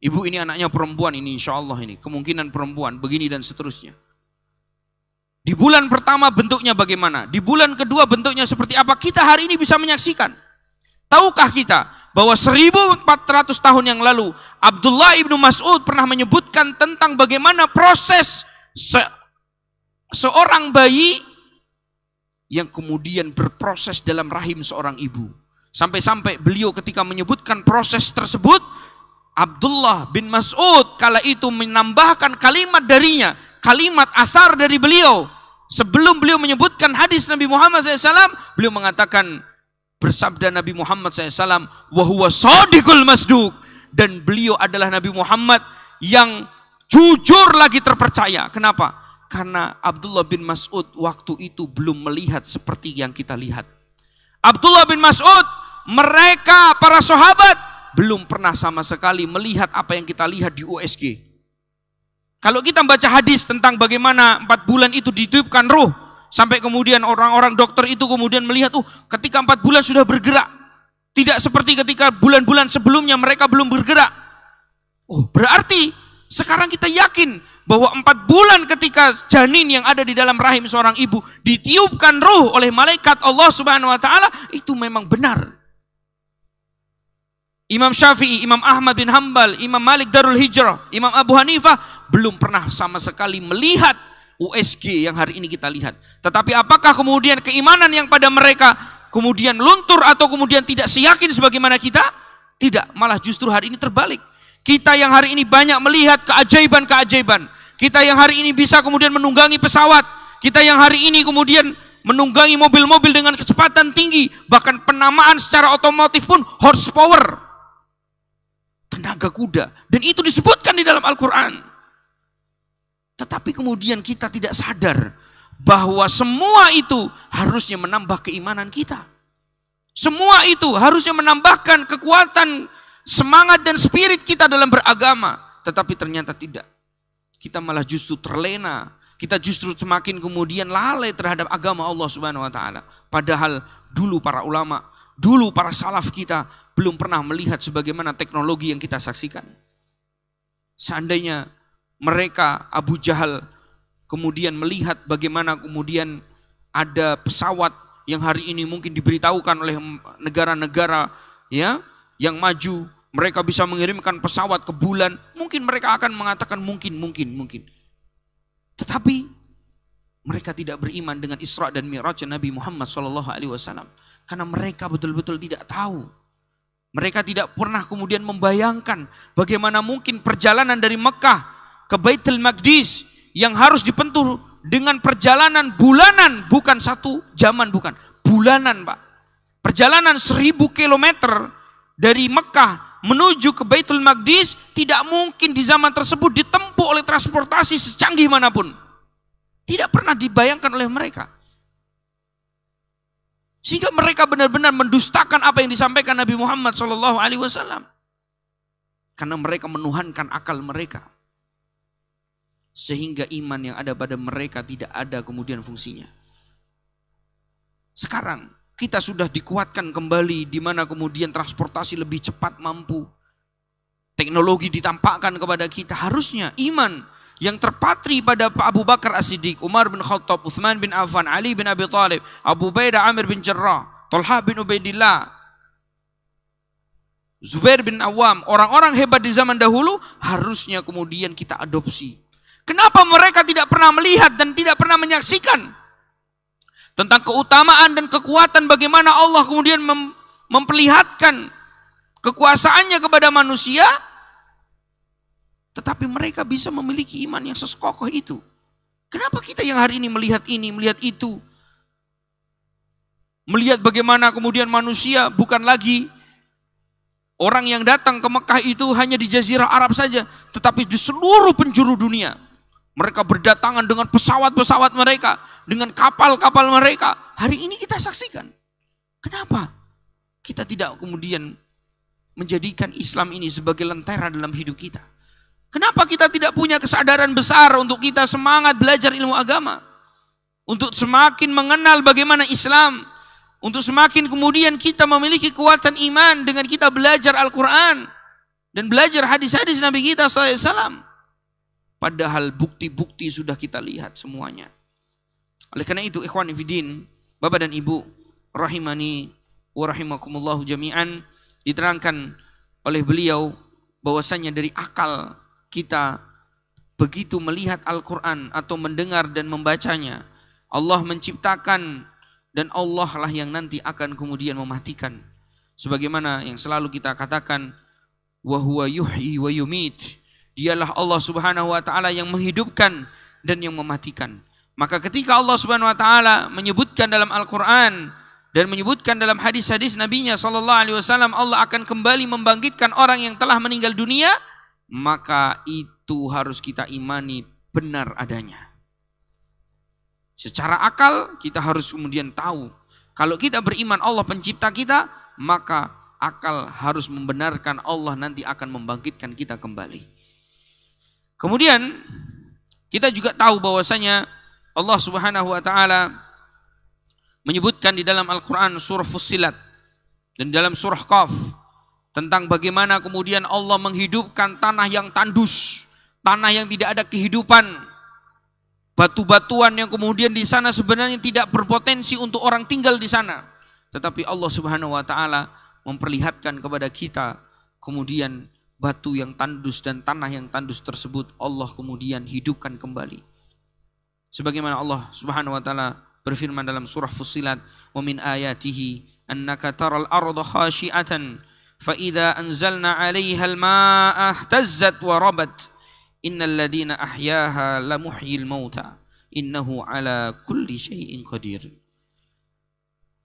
ibu ini anaknya perempuan ini, insya Allah ini kemungkinan perempuan begini dan seterusnya. Di bulan pertama bentuknya bagaimana? Di bulan kedua bentuknya seperti apa? Kita hari ini bisa menyaksikan. Tahukah kita bahwa 1400 tahun yang lalu Abdullah ibnu Mas'ud pernah menyebutkan tentang bagaimana proses seorang bayi yang kemudian berproses dalam rahim seorang ibu. Sampai-sampai beliau ketika menyebutkan proses tersebut, Abdullah bin Mas'ud kala itu menambahkan kalimat darinya, kalimat asar dari beliau. Sebelum beliau menyebutkan hadis Nabi Muhammad SAW, beliau mengatakan, bersabda Nabi Muhammad SAW, wahuwa shadiqul masduq, dan beliau adalah Nabi Muhammad yang jujur lagi terpercaya. Kenapa? Karena Abdullah bin Mas'ud waktu itu belum melihat seperti yang kita lihat. Abdullah bin Mas'ud, mereka para sahabat belum pernah sama sekali melihat apa yang kita lihat di USG. Kalau kita baca hadis tentang bagaimana 4 bulan itu ditiupkan ruh, sampai kemudian orang-orang dokter itu kemudian melihat, ketika 4 bulan sudah bergerak. Tidak seperti ketika bulan-bulan sebelumnya mereka belum bergerak. Berarti sekarang kita yakin bahwa 4 bulan ketika janin yang ada di dalam rahim seorang ibu ditiupkan ruh oleh malaikat Allah Subhanahu wa taala, itu memang benar. Imam Syafi'i, Imam Ahmad bin Hambal, Imam Malik Darul Hijrah, Imam Abu Hanifah belum pernah sama sekali melihat USG yang hari ini kita lihat. Tetapi apakah kemudian keimanan yang pada mereka kemudian luntur atau kemudian tidak seyakin sebagaimana kita? Tidak, malah justru hari ini terbalik. Kita yang hari ini banyak melihat keajaiban-keajaiban, kita yang hari ini bisa kemudian menunggangi pesawat, kita yang hari ini kemudian menunggangi mobil-mobil dengan kecepatan tinggi, bahkan penamaan secara otomotif pun horsepower, tenaga kuda, dan itu disebutkan di dalam Al-Quran. Tetapi kemudian kita tidak sadar bahwa semua itu harusnya menambah keimanan kita. Semua itu harusnya menambahkan kekuatan, semangat dan spirit kita dalam beragama. Tetapi ternyata tidak. Kita malah justru terlena. Kita justru semakin kemudian lalai terhadap agama Allah Subhanahu wa taala. Padahal dulu para ulama, dulu para salaf kita belum pernah melihat sebagaimana teknologi yang kita saksikan. Seandainya mereka, Abu Jahal, kemudian melihat bagaimana kemudian ada pesawat yang hari ini mungkin diberitahukan oleh negara-negara ya yang maju, mereka bisa mengirimkan pesawat ke bulan, mungkin mereka akan mengatakan mungkin. Tetapi mereka tidak beriman dengan Isra dan Mi'raj Nabi Muhammad SAW karena mereka betul-betul tidak tahu. Mereka tidak pernah kemudian membayangkan bagaimana mungkin perjalanan dari Mekah ke Baitul Maqdis yang harus ditempuh dengan perjalanan bulanan, bukan satu zaman, bukan bulanan, Pak. Perjalanan 1000 kilometer dari Mekah menuju ke Baitul Maqdis tidak mungkin di zaman tersebut ditempuh oleh transportasi secanggih manapun. Tidak pernah dibayangkan oleh mereka. Sehingga mereka benar-benar mendustakan apa yang disampaikan Nabi Muhammad SAW. Karena mereka menuhankan akal mereka. Sehingga iman yang ada pada mereka tidak ada kemudian fungsinya. Sekarang kita sudah dikuatkan kembali di mana kemudian transportasi lebih cepat mampu. Teknologi ditampakkan kepada kita, harusnya iman yang terpatri pada Abu Bakar As-Siddiq, Umar bin Khattab, Uthman bin Affan, Ali bin Abi Thalib, Abu Ubaidah Amir bin Jarrah, Talha bin Ubaidillah, Zubair bin Awam, orang-orang hebat di zaman dahulu harusnya kemudian kita adopsi. Kenapa mereka tidak pernah melihat dan tidak pernah menyaksikan tentang keutamaan dan kekuatan bagaimana Allah kemudian memperlihatkan kekuasaannya kepada manusia, tetapi mereka bisa memiliki iman yang sekokoh itu. Kenapa kita yang hari ini melihat ini, melihat itu, melihat bagaimana kemudian manusia bukan lagi orang yang datang ke Mekah itu hanya di Jazirah Arab saja, tetapi di seluruh penjuru dunia. Mereka berdatangan dengan pesawat-pesawat mereka, dengan kapal-kapal mereka. Hari ini kita saksikan. Kenapa kita tidak kemudian menjadikan Islam ini sebagai lentera dalam hidup kita? Kenapa kita tidak punya kesadaran besar untuk kita semangat belajar ilmu agama? Untuk semakin mengenal bagaimana Islam. Untuk semakin kemudian kita memiliki kekuatan iman dengan kita belajar Al-Quran. Dan belajar hadis-hadis Nabi kita SAW. Padahal bukti-bukti sudah kita lihat semuanya. Oleh karena itu ikhwan fillah, Bapak dan Ibu rahimani wa rahimakumullah jami'an, diterangkan oleh beliau bahwasanya dari akal kita begitu melihat Al-Quran atau mendengar dan membacanya, Allah menciptakan dan Allah lah yang nanti akan kemudian mematikan. Sebagaimana yang selalu kita katakan, wa huwa yuhyi wa yumit. Dialah Allah Subhanahu wa taala yang menghidupkan dan yang mematikan. Maka ketika Allah Subhanahu wa taala menyebutkan dalam Al-Qur'an dan menyebutkan dalam hadis-hadis Nabi-Nya sallallahu alaihi wasallam Allah akan kembali membangkitkan orang yang telah meninggal dunia, maka itu harus kita imani benar adanya. Secara akal kita harus kemudian tahu kalau kita beriman Allah pencipta kita, maka akal harus membenarkan Allah nanti akan membangkitkan kita kembali. Kemudian kita juga tahu bahwasanya Allah Subhanahu wa taala menyebutkan di dalam Al-Qur'an surah Fussilat dan dalam surah Qaf tentang bagaimana kemudian Allah menghidupkan tanah yang tandus, tanah yang tidak ada kehidupan, batu-batuan yang kemudian di sana sebenarnya tidak berpotensi untuk orang tinggal di sana. Tetapi Allah Subhanahu wa taala memperlihatkan kepada kita kemudian batu yang tandus dan tanah yang tandus tersebut Allah kemudian hidupkan kembali. Sebagaimana Allah Subhanahu wa taala berfirman dalam surah Fussilat, "Wa min ayatihi annaka taral arda khashi'atan fa idza anzalna 'alaiha al-ma'a ihtazzat wa rabat innal ladina ahyaha lamuhyil mauta innahu 'ala kulli syai'in qadir."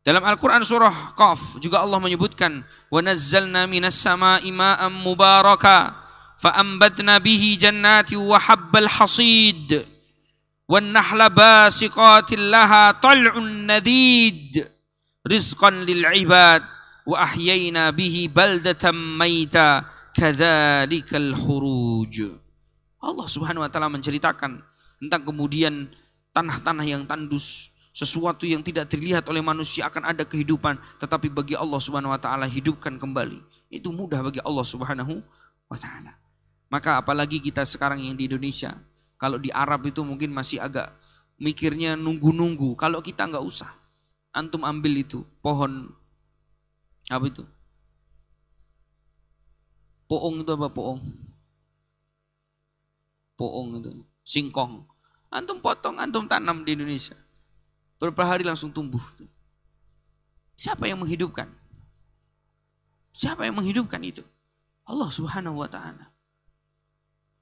Dalam Al-Quran surah Qaf juga Allah menyebutkan, wa nazzalna minas sama'i ma'an mubaraka fa ambatna bihi jannati wa habbal hasid wan nahla basiqatil laha tal'un nadid rizqan lil ibad wa ahyayna bihi baldatan maita kadzalikal khuruj. Allah Subhanahu wa taala menceritakan tentang kemudian tanah-tanah yang tandus, sesuatu yang tidak terlihat oleh manusia akan ada kehidupan, tetapi bagi Allah Subhanahu wa taala hidupkan kembali. Itu mudah bagi Allah Subhanahu wa taala. Maka apalagi kita sekarang yang di Indonesia. Kalau di Arab itu mungkin masih agak mikirnya nunggu-nunggu. Kalau kita enggak usah. Antum ambil itu pohon apa itu? Poong itu apa poong? Poong itu, singkong. Antum potong, antum tanam di Indonesia. Beberapa hari langsung tumbuh. Siapa yang menghidupkan? Siapa yang menghidupkan itu? Allah Subhanahu wa taala.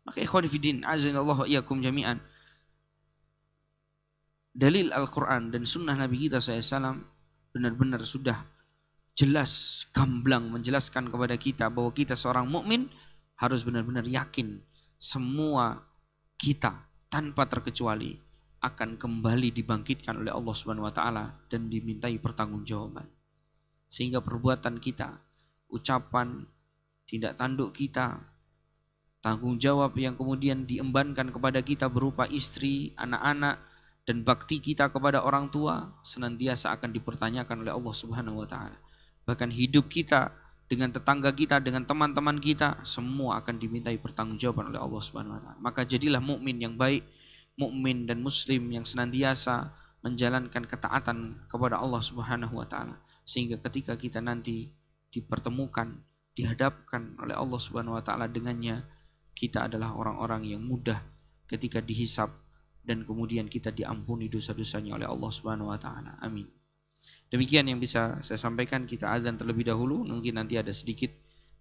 Maka ikhwan fillah, azanallahu iyyakum jami'an. Dalil Al-Qur'an dan sunnah Nabi kita SAW benar-benar sudah jelas, gamblang menjelaskan kepada kita bahwa kita seorang mukmin harus benar-benar yakin semua kita tanpa terkecuali akan kembali dibangkitkan oleh Allah Subhanahu wa taala dan dimintai pertanggungjawaban. Sehingga perbuatan kita, ucapan, tindak tanduk kita, tanggung jawab yang kemudian diembankan kepada kita berupa istri, anak-anak, dan bakti kita kepada orang tua senantiasa akan dipertanyakan oleh Allah Subhanahu wa taala. Bahkan hidup kita dengan tetangga kita, dengan teman-teman kita, semua akan dimintai pertanggungjawaban oleh Allah Subhanahu wa taala. Maka jadilah mukmin yang baik, mukmin dan muslim yang senantiasa menjalankan ketaatan kepada Allah Subhanahu wa taala, sehingga ketika kita nanti dipertemukan, dihadapkan oleh Allah Subhanahu wa taala dengannya, kita adalah orang-orang yang mudah ketika dihisab dan kemudian kita diampuni dosa-dosanya oleh Allah Subhanahu wa taala. Amin. Demikian yang bisa saya sampaikan. Kita azan terlebih dahulu, mungkin nanti ada sedikit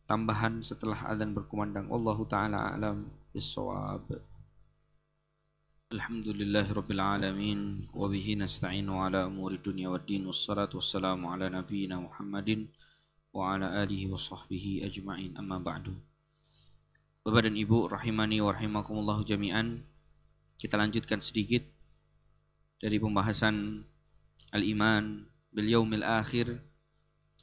tambahan setelah azan berkumandang. Wallahu taala alam bissawab. Alhamdulillahirabbil alamin wa bihi nasta'inu ala umuri dunya waddin wassalatu wassalamu ala nabiyyina Muhammadin wa ala alihi wa sahbihi ajma'in. Amma ba'du. Bapak dan Ibu rahimani wa rahimakumullah jami'an, kita lanjutkan sedikit dari pembahasan al-iman bil yaumil akhir.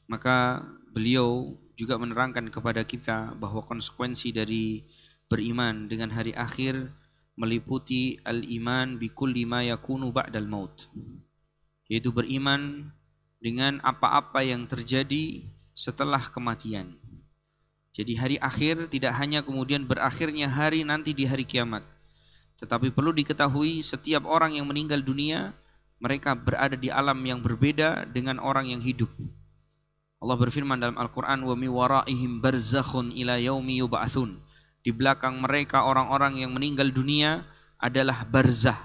Maka beliau juga menerangkan kepada kita bahwa konsekuensi dari beriman dengan hari akhir meliputi al-iman bi kulli ma yakunu ba'dal maut, yaitu beriman dengan apa-apa yang terjadi setelah kematian. Jadi hari akhir tidak hanya kemudian berakhirnya hari nanti di hari kiamat, tetapi perlu diketahui setiap orang yang meninggal dunia, mereka berada di alam yang berbeda dengan orang yang hidup. Allah berfirman dalam Al-Quran, wa mi waraihim barzakhun ila yaumi yub'atsun. Di belakang mereka orang-orang yang meninggal dunia adalah barzah,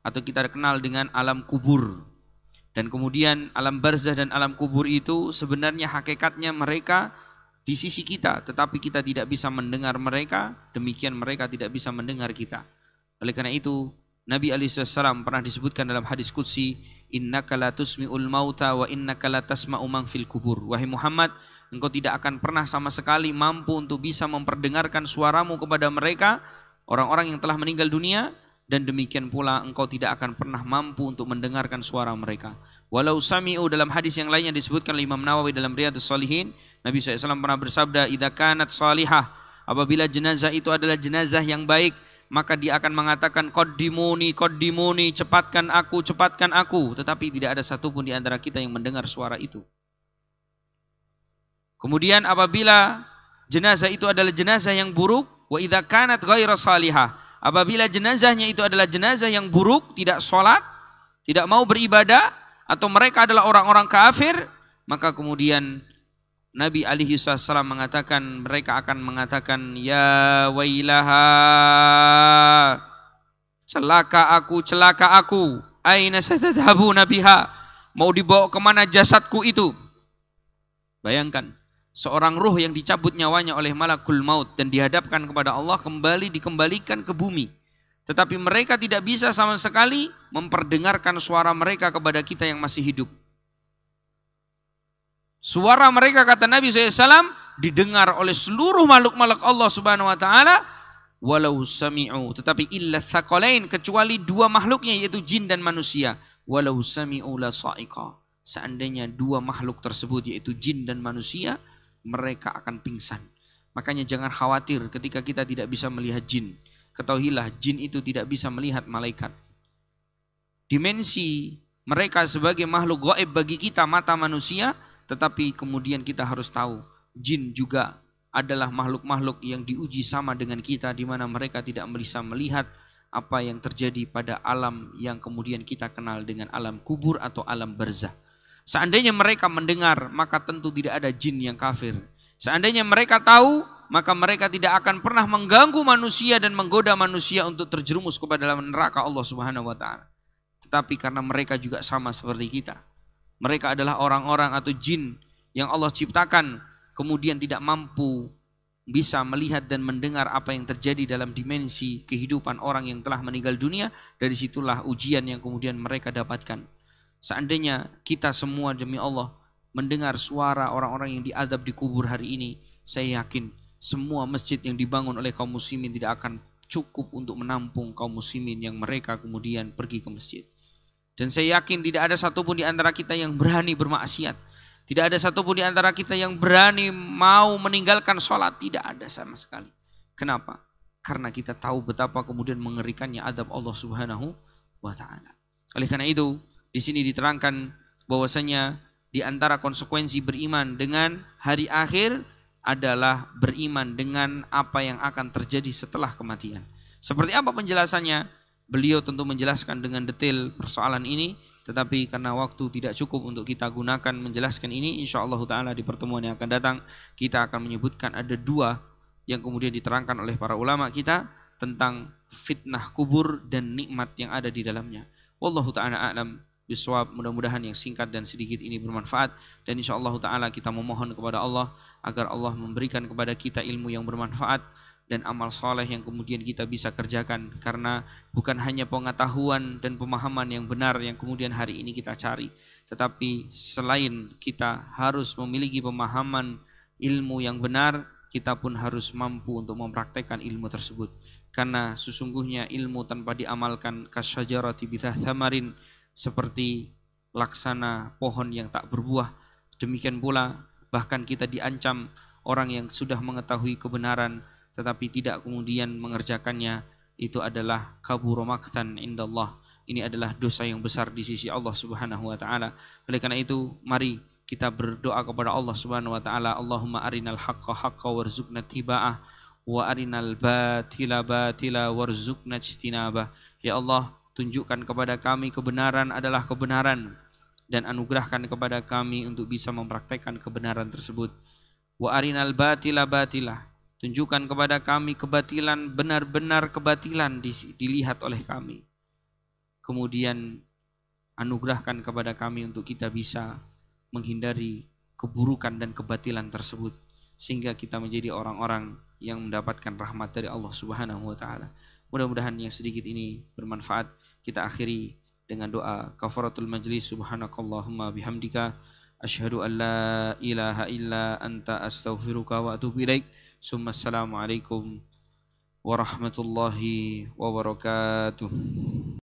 atau kita kenal dengan alam kubur. Dan kemudian alam barzah dan alam kubur itu sebenarnya hakikatnya mereka di sisi kita, tetapi kita tidak bisa mendengar mereka, demikian mereka tidak bisa mendengar kita. Oleh karena itu Nabi SAW pernah disebutkan dalam hadis qudsi, innaka la tusmi'ul mauta wa innaka la tasma'u man fil kubur. Wahai Muhammad, engkau tidak akan pernah sama sekali mampu untuk bisa memperdengarkan suaramu kepada mereka, orang-orang yang telah meninggal dunia, dan demikian pula engkau tidak akan pernah mampu untuk mendengarkan suara mereka. Walau sami'u, dalam hadis yang lainnya disebutkan oleh Imam Nawawi dalam Riyadhus Shalihin, Nabi SAW pernah bersabda, idza kanat salihah, apabila jenazah itu adalah jenazah yang baik, maka dia akan mengatakan qaddimuni, qaddimuni, cepatkan aku, cepatkan aku. Tetapi tidak ada satupun di antara kita yang mendengar suara itu. Kemudian apabila jenazah itu adalah jenazah yang buruk, wa idza kanat ghaira salihah, apabila jenazahnya itu adalah jenazah yang buruk, tidak sholat, tidak mau beribadah, atau mereka adalah orang-orang kafir, maka kemudian Nabi alaihi salam mengatakan, mereka akan mengatakan, ya wailaha, celaka aku, aina satadhabuna biha, mau dibawa kemana jasadku itu. Bayangkan, seorang ruh yang dicabut nyawanya oleh malakul maut dan dihadapkan kepada Allah, dikembalikan ke bumi. Tetapi mereka tidak bisa sama sekali memperdengarkan suara mereka kepada kita yang masih hidup. Suara mereka, kata Nabi SAW, didengar oleh seluruh makhluk-makhluk Allah Subhanahu Wa Taala, walau sami'u, tetapi illa tsaqalain, kecuali dua makhluknya yaitu jin dan manusia. Walau sami'u la sa'iqa, seandainya dua makhluk tersebut yaitu jin dan manusia, mereka akan pingsan. Makanya jangan khawatir ketika kita tidak bisa melihat jin. Ketahuilah, jin itu tidak bisa melihat malaikat. Dimensi mereka sebagai makhluk gaib bagi kita mata manusia, tetapi kemudian kita harus tahu, jin juga adalah makhluk-makhluk yang diuji sama dengan kita, di mana mereka tidak bisa melihat apa yang terjadi pada alam yang kemudian kita kenal dengan alam kubur atau alam barzah. Seandainya mereka mendengar, maka tentu tidak ada jin yang kafir. Seandainya mereka tahu, maka mereka tidak akan pernah mengganggu manusia dan menggoda manusia untuk terjerumus kepada dalam neraka Allah Subhanahu Wa Taala. Tetapi karena mereka juga sama seperti kita, mereka adalah orang-orang atau jin yang Allah ciptakan, kemudian tidak mampu bisa melihat dan mendengar apa yang terjadi dalam dimensi kehidupan orang yang telah meninggal dunia. Dari situlah ujian yang kemudian mereka dapatkan. Seandainya kita semua demi Allah mendengar suara orang-orang yang diazab di kubur hari ini, saya yakin semua masjid yang dibangun oleh kaum muslimin tidak akan cukup untuk menampung kaum muslimin yang mereka kemudian pergi ke masjid. Dan saya yakin tidak ada satupun di antara kita yang berani bermaksiat. Tidak ada satupun di antara kita yang berani mau meninggalkan sholat. Tidak ada sama sekali. Kenapa? Karena kita tahu betapa kemudian mengerikannya azab Allah Subhanahu wa Ta'ala. Oleh karena itu, di sini diterangkan bahwasanya di antara konsekuensi beriman dengan hari akhir adalah beriman dengan apa yang akan terjadi setelah kematian. Seperti apa penjelasannya? Beliau tentu menjelaskan dengan detail persoalan ini, tetapi karena waktu tidak cukup untuk kita gunakan menjelaskan ini, insyaallah ta'ala di pertemuan yang akan datang kita akan menyebutkan ada dua yang kemudian diterangkan oleh para ulama kita tentang fitnah kubur dan nikmat yang ada di dalamnya. Wallahu ta'ala a'lam bisawab. Mudah-mudahan yang singkat dan sedikit ini bermanfaat, dan insyaallah ta'ala kita memohon kepada Allah agar Allah memberikan kepada kita ilmu yang bermanfaat dan amal soleh yang kemudian kita bisa kerjakan, karena bukan hanya pengetahuan dan pemahaman yang benar yang kemudian hari ini kita cari, tetapi selain kita harus memiliki pemahaman ilmu yang benar, kita pun harus mampu untuk mempraktekkan ilmu tersebut. Karena sesungguhnya ilmu tanpa diamalkan kasyajarati bidhah thamarin, seperti laksana pohon yang tak berbuah. Demikian pula bahkan kita diancam orang yang sudah mengetahui kebenaran tetapi tidak kemudian mengerjakannya, itu adalah kabura maqtan indallah. Ini adalah dosa yang besar di sisi Allah Subhanahu wa taala. Oleh karena itu, mari kita berdoa kepada Allah Subhanahu wa taala, Allahumma arinal haqqa haqqa warzuqna tiba'ah wa arinal batila batila warzuqna ijtinabah. Ya Allah, tunjukkan kepada kami kebenaran adalah kebenaran dan anugerahkan kepada kami untuk bisa mempraktekkan kebenaran tersebut. Wa arinal batila batila, tunjukkan kepada kami kebatilan, benar-benar kebatilan dilihat oleh kami. Kemudian anugerahkan kepada kami untuk kita bisa menghindari keburukan dan kebatilan tersebut, sehingga kita menjadi orang-orang yang mendapatkan rahmat dari Allah Subhanahu wa taala. Mudah-mudahan yang sedikit ini bermanfaat. Kita akhiri dengan doa kafaratul majlis. Subhanakallahumma bihamdika asyhadu an la ilaha illa anta astaghfiruka wa atubu ilaik. Assalamualaikum warahmatullahi wabarakatuh.